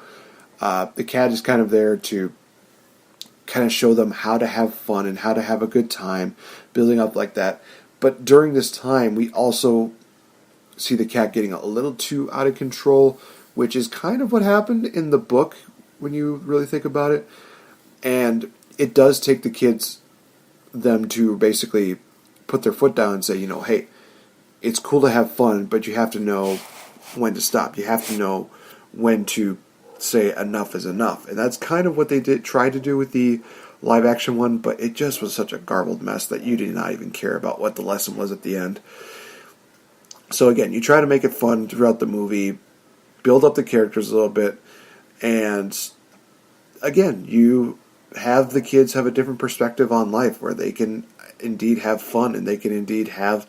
The cat is kind of there to kind of show them how to have fun and how to have a good time, building up like that. But during this time, we also see the cat getting a little too out of control, which is kind of what happened in the book when you really think about it. And it does take the kids, them to basically put their foot down and say, hey, it's cool to have fun, but you have to know when to stop. You have to know when to say enough is enough. And that's kind of what they tried to do with the live action one, but it just was such a garbled mess that you did not even care about what the lesson was at the end. So again, you try to make it fun throughout the movie, build up the characters a little bit, and again, you have the kids have a different perspective on life where they can indeed have fun and they can indeed have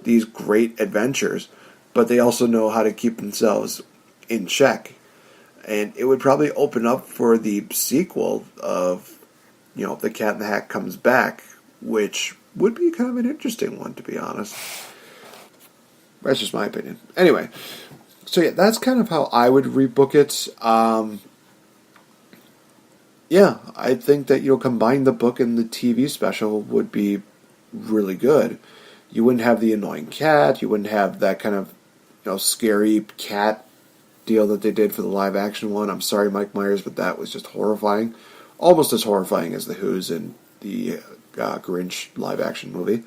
these great adventures, but they also know how to keep themselves in check. And it would probably open up for the sequel of, The Cat in the Hat Comes Back, which would be kind of an interesting one, to be honest. That's just my opinion. Anyway, so yeah, that's kind of how I would rebook it. Yeah, I think that, combine the book and the TV special would be really good. You wouldn't have the annoying cat. You wouldn't have that kind of, scary cat deal that they did for the live action one. I'm sorry, Mike Myers, but that was just horrifying. Almost as horrifying as the Who's in the Grinch live action movie.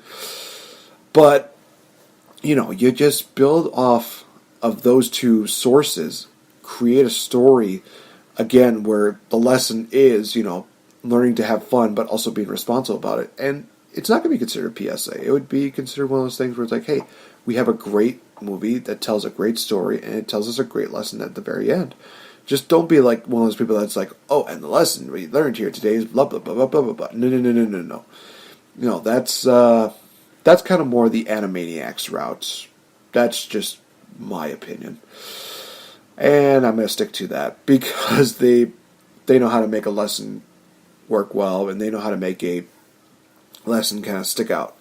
But, you just build off of those two sources, create a story, again, where the lesson is, learning to have fun, but also being responsible about it. And it's not going to be considered a PSA. It would be considered one of those things where it's like, hey, we have a great movie that tells a great story, and it tells us a great lesson at the very end. Just don't be like one of those people that's like, oh, and the lesson we learned here today is blah, blah, blah, blah, blah, blah, blah. No. That's, that's kind of more the Animaniacs route. That's just my opinion. And I'm going to stick to that because they know how to make a lesson work well, and they know how to make a lesson kind of stick out.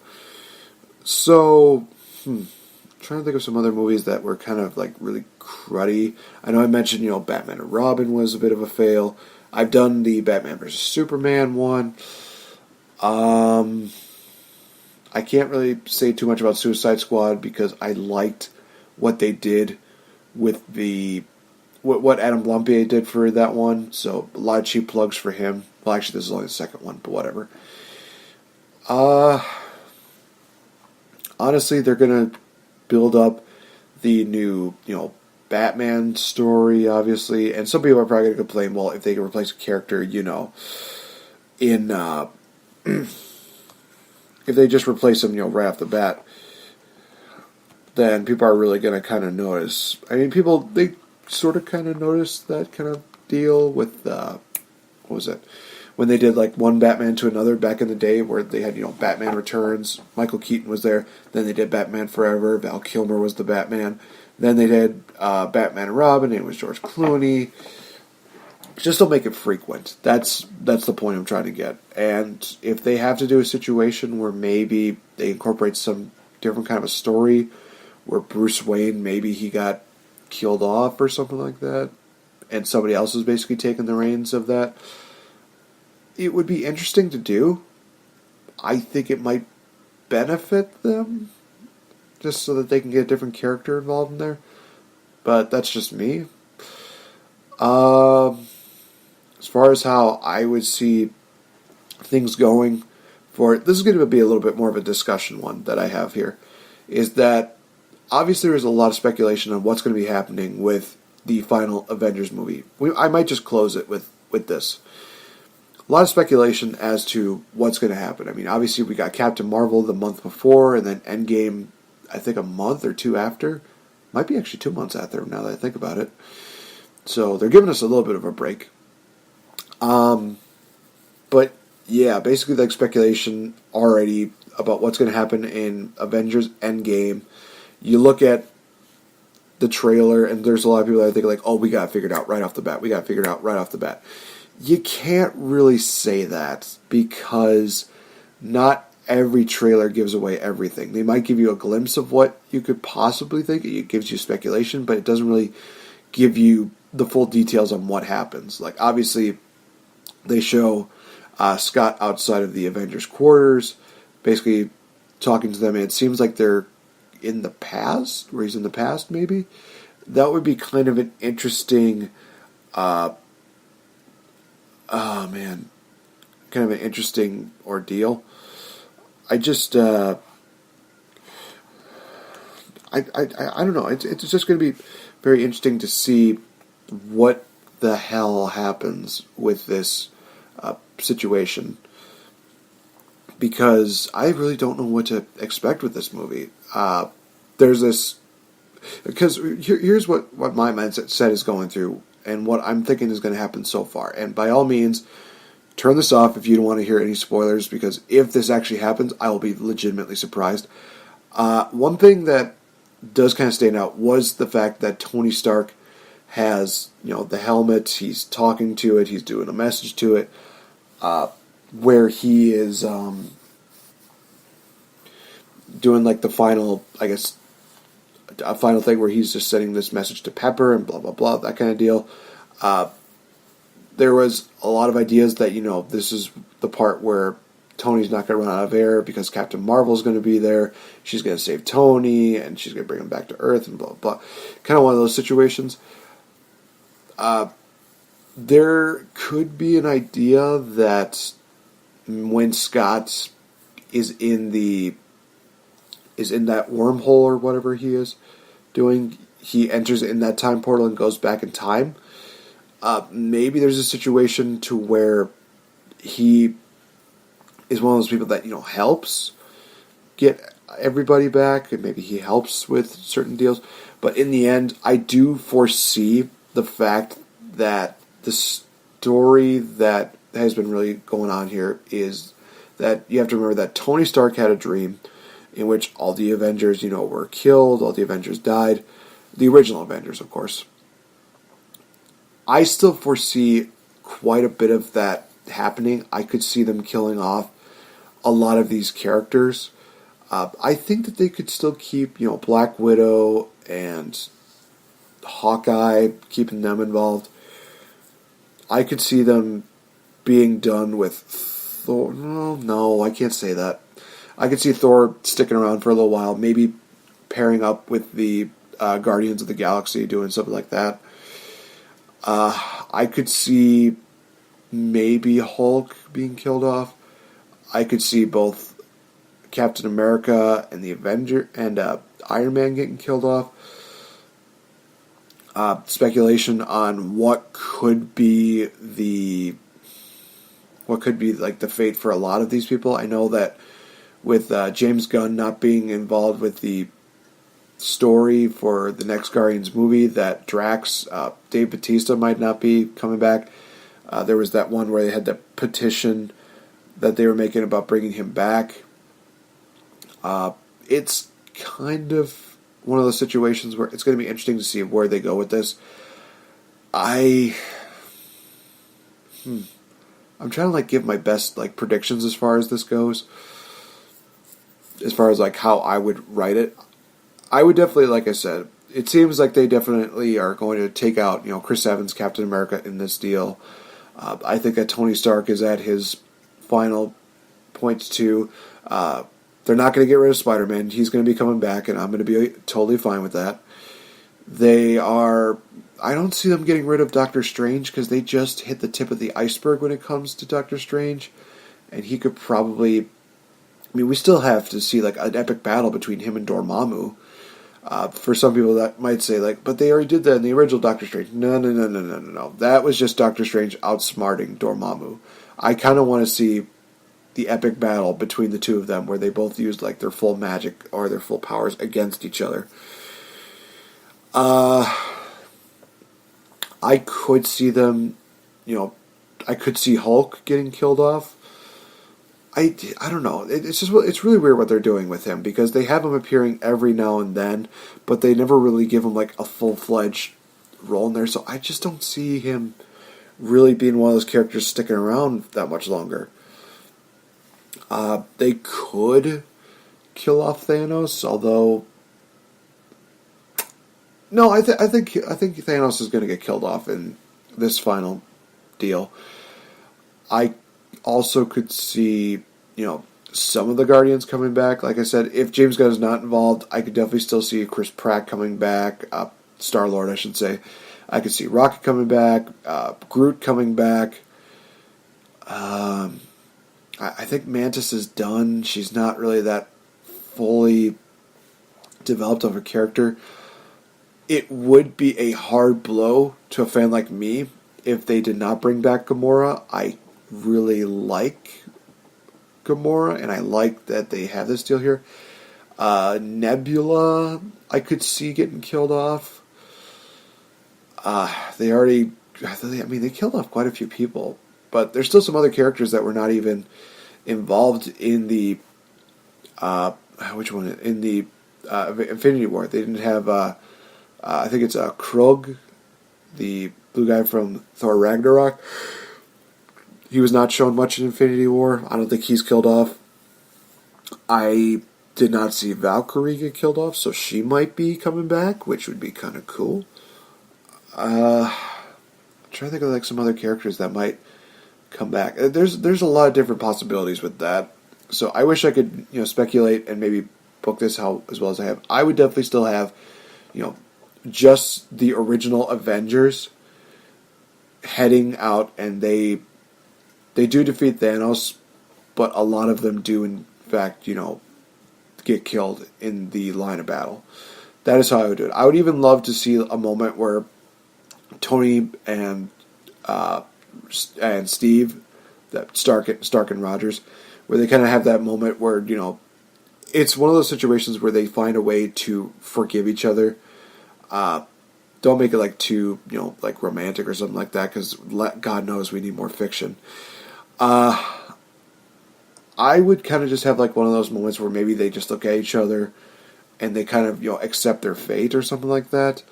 So, trying to think of some other movies that were kind of like really cruddy. I know I mentioned, Batman and Robin was a bit of a fail. I've done the Batman vs. Superman one. I can't really say too much about Suicide Squad because I liked what they did with what Adam Blampied did for that one. So a lot of cheap plugs for him. Well, actually, this is only the second one, but whatever. Honestly, they're gonna build up the new, Batman story, obviously, and some people are probably gonna complain. Well, if they can replace a character, in if they just replace him, right off the bat, then people are really going to kind of notice. I mean, they sort of kind of noticed that kind of deal with, what was it? When they did, like, one Batman to another back in the day where they had, Batman Returns. Michael Keaton was there. Then they did Batman Forever. Val Kilmer was the Batman. Then they did Batman and Robin. And it was George Clooney. Just don't make it frequent. That's the point I'm trying to get. And if they have to do a situation where maybe they incorporate some different kind of a story, where Bruce Wayne, maybe he got killed off or something like that, and somebody else is basically taking the reins of that, it would be interesting to do. I think it might benefit them, just so that they can get a different character involved in there. But that's just me. As far as how I would see things going for it, this is going to be a little bit more of a discussion one that I have here, is that obviously there's a lot of speculation on what's going to be happening with the final Avengers movie. I might just close it with this. A lot of speculation as to what's going to happen. I mean, obviously we got Captain Marvel the month before, and then Endgame, I think a month or two after. Might be actually 2 months after, now that I think about it. So they're giving us a little bit of a break. But yeah, basically like speculation already about what's going to happen in Avengers Endgame. You look at the trailer, and there's a lot of people that think like, oh, we got it figured out right off the bat. You can't really say that because not every trailer gives away everything. They might give you a glimpse of what you could possibly think. It gives you speculation, but it doesn't really give you the full details on what happens. Like, obviously, they show Scott outside of the Avengers quarters, basically talking to them, and it seems like they're in the past, where he's in the past, maybe. That would be kind of an interesting, kind of an interesting ordeal. I just, I don't know. It's just going to be very interesting to see what the hell happens with this situation, because I really don't know what to expect with this movie. There's this, because here's what my mindset is going through, and what I'm thinking is going to happen so far. And by all means, turn this off if you don't want to hear any spoilers, because if this actually happens, I will be legitimately surprised. One thing that does kind of stand out was the fact that Tony Stark has, the helmet, he's talking to it, he's doing a message to it, where he is doing like the final, I guess, a final thing where he's just sending this message to Pepper and blah, blah, blah, that kind of deal. There was a lot of ideas that, this is the part where Tony's not going to run out of air because Captain Marvel's going to be there. She's going to save Tony, and she's going to bring him back to Earth, and blah, blah, blah. Kind of one of those situations. There could be an idea that when Scott is in that wormhole or whatever he is doing, he enters in that time portal and goes back in time. Maybe there's a situation to where he is one of those people that, helps get everybody back, and maybe he helps with certain deals. But in the end, I do foresee the fact that the story that has been really going on here is that you have to remember that Tony Stark had a dream, in which all the Avengers, were killed, all the Avengers died. The original Avengers, of course. I still foresee quite a bit of that happening. I could see them killing off a lot of these characters. I think that they could still keep, Black Widow and Hawkeye, keeping them involved. I could see them being done with Thor. No, I can't say that. I could see Thor sticking around for a little while, maybe pairing up with the Guardians of the Galaxy, doing something like that. I could see maybe Hulk being killed off. I could see both Captain America and the Avenger and Iron Man getting killed off. Speculation on what could be like the fate for a lot of these people. I know that with James Gunn not being involved with the story for the next Guardians movie, that Drax, Dave Bautista might not be coming back. There was that one where they had the petition that they were making about bringing him back. It's kind of one of those situations where it's going to be interesting to see where they go with this. I'm trying to give my best predictions as far as this goes. As far as how I would write it, I would definitely, like I said, it seems like they definitely are going to take out Chris Evans, Captain America in this deal. I think that Tony Stark is at his final points too. They're not going to get rid of Spider-Man. He's going to be coming back, and I'm going to be totally fine with that. I don't see them getting rid of Doctor Strange because they just hit the tip of the iceberg when it comes to Doctor Strange. And he could probably... we still have to see an epic battle between him and Dormammu. For some people that might say but they already did that in the original Doctor Strange. No. That was just Doctor Strange outsmarting Dormammu. I kind of want to see the epic battle between the two of them where they both used their full magic or their full powers against each other. I could see them, I could see Hulk getting killed off. I don't know. It's really weird what they're doing with him because they have him appearing every now and then, but they never really give him a full-fledged role in there. So I just don't see him really being one of those characters sticking around that much longer. They could kill off Thanos, although no, I think Thanos is going to get killed off in this final deal. I also could see, some of the Guardians coming back. Like I said, if James Gunn is not involved, I could definitely still see Chris Pratt coming back, Star-Lord, I should say. I could see Rocket coming back, Groot coming back. I think Mantis is done. She's not really that fully developed of a character. It would be a hard blow to a fan like me if they did not bring back Gamora. I really like Gamora, and I like that they have this deal here. Nebula, I could see getting killed off. They killed off quite a few people, but there's still some other characters that were not even involved in the Infinity War. They didn't have I think it's Krog, the blue guy from Thor Ragnarok. He was not shown much in Infinity War. I don't think he's killed off. I did not see Valkyrie get killed off, so she might be coming back, which would be kind of cool. I'm trying to think of some other characters that might come back. There's a lot of different possibilities with that. So I wish I could speculate and maybe book this as well as I have. I would definitely still have just the original Avengers heading out, and they do defeat Thanos, but a lot of them do in fact get killed in the line of battle. That is how I would do it. I would even love to see a moment where Tony and Steve, that Stark and Rogers, where they kind of have that moment where it's one of those situations where they find a way to forgive each other. Don't make it too romantic or something like that, because God knows we need more fiction. I would kind of just have like one of those moments where maybe they just look at each other and they kind of, accept their fate or something like that.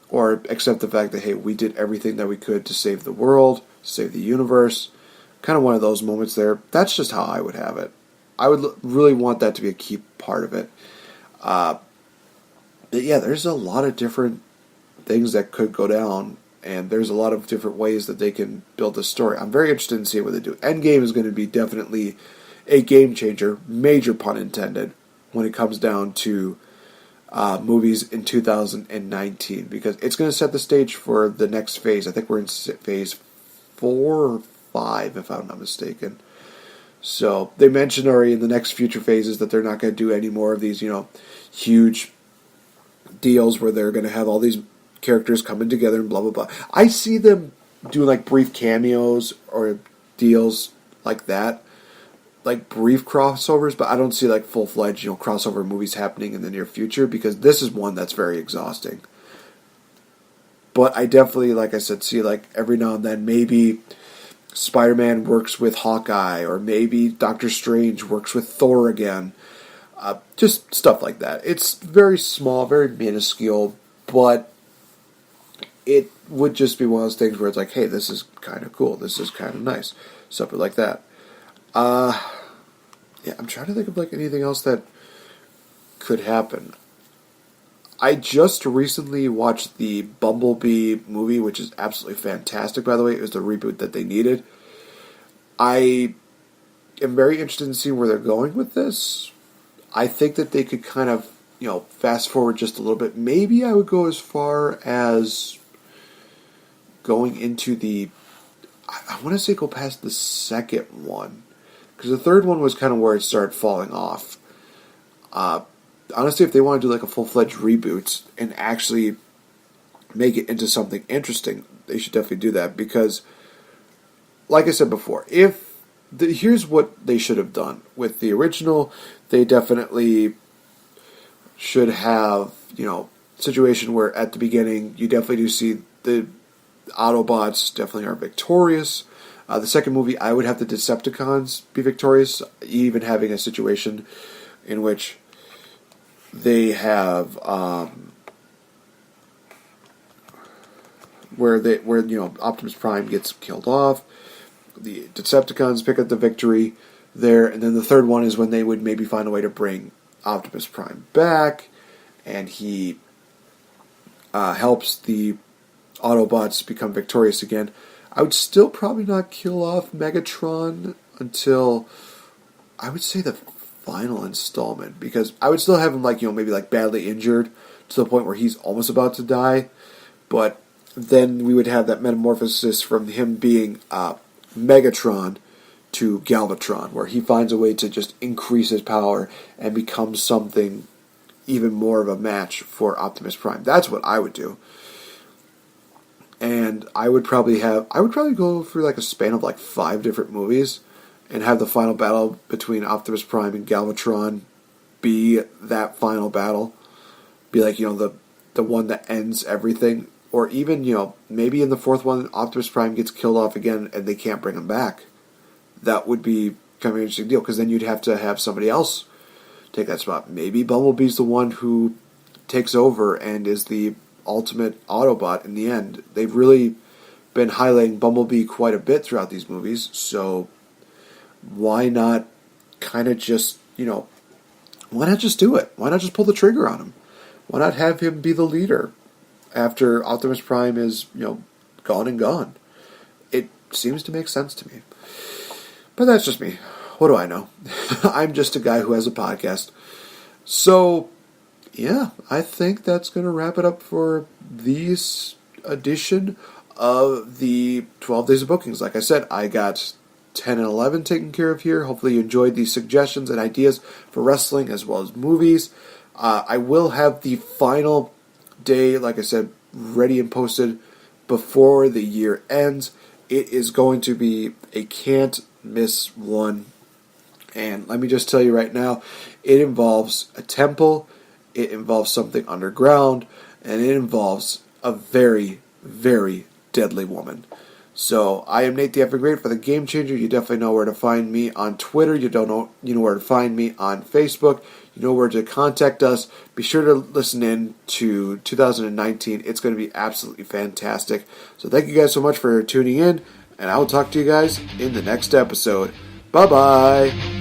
Or accept the fact that, hey, we did everything that we could to save the world, save the universe. Kind of one of those moments there. That's just how I would have it. I would really want that to be a key part of it. But yeah, there's a lot of different things that could go down, and there's a lot of different ways that they can build this story. I'm very interested in seeing what they do. Endgame is going to be definitely a game changer, major pun intended, when it comes down to movies in 2019, because it's going to set the stage for the next phase. I think we're in phase 4 or 5, if I'm not mistaken. So they mentioned already in the next future phases that they're not going to do any more of these, huge deals where they're going to have all these characters coming together and blah, blah, blah. I see them doing like brief cameos or deals like that, like brief crossovers, but I don't see like full-fledged, crossover movies happening in the near future, because this is one that's very exhausting. But I definitely, like I said, see like every now and then maybe Spider-Man works with Hawkeye, or maybe Doctor Strange works with Thor again. Just stuff like that. It's very small, very minuscule, but it would just be one of those things where it's like, hey, this is kind of cool. This is kind of nice. Something like that. Yeah, I'm trying to think of like anything else that could happen. I just recently watched the Bumblebee movie, which is absolutely fantastic, by the way. It was the reboot that they needed. I am very interested in seeing where they're going with this. I think that they could kind of, fast forward just a little bit. Maybe I would go as far as going into I want to say go past the second one. Because the third one was kind of where it started falling off. Honestly, if they want to do like a full-fledged reboot and actually make it into something interesting, they should definitely do that. Because, like I said before, here's what they should have done. With the original, they definitely should have, situation where at the beginning, you definitely do see the Autobots definitely are victorious. The second movie, I would have the Decepticons be victorious, even having a situation in which they have where Optimus Prime gets killed off, the Decepticons pick up the victory there, and then the third one is when they would maybe find a way to bring Optimus Prime back, and he helps the Autobots become victorious again. I would still probably not kill off Megatron until, I would say, the final installment, because I would still have him maybe badly injured to the point where he's almost about to die, but then we would have that metamorphosis from him being Megatron to Galvatron, where he finds a way to just increase his power and become something even more of a match for Optimus Prime. That's what I would do. And I would probably go through a span of 5 different movies and have the final battle between Optimus Prime and Galvatron be that final battle. Be the one that ends everything. Or even, maybe in the fourth one, Optimus Prime gets killed off again and they can't bring him back. That would be kind of an interesting deal, because then you'd have to have somebody else take that spot. Maybe Bumblebee's the one who takes over and is the ultimate Autobot in the end. They've really been highlighting Bumblebee quite a bit throughout these movies, so why not kind of just, why not just do it? Why not just pull the trigger on him? Why not have him be the leader after Optimus Prime is, gone and gone? It seems to make sense to me. But that's just me. What do I know? I'm just a guy who has a podcast. So, yeah, I think that's going to wrap it up for this edition of the 12 Days of Bookings. Like I said, I got 10 and 11 taken care of here. Hopefully you enjoyed these suggestions and ideas for wrestling as well as movies. I will have the final day, like I said, ready and posted before the year ends. It is going to be a can't miss one. And let me just tell you right now, it involves a temple, it involves something underground, and it involves a very, very deadly woman. So I am Nate the Effing Great for the Game Changer. You definitely know where to find me on Twitter. You know where to find me on Facebook. You know where to contact us. Be sure to listen in to 2019. It's going to be absolutely fantastic. So thank you guys so much for tuning in, and I will talk to you guys in the next episode. Bye bye.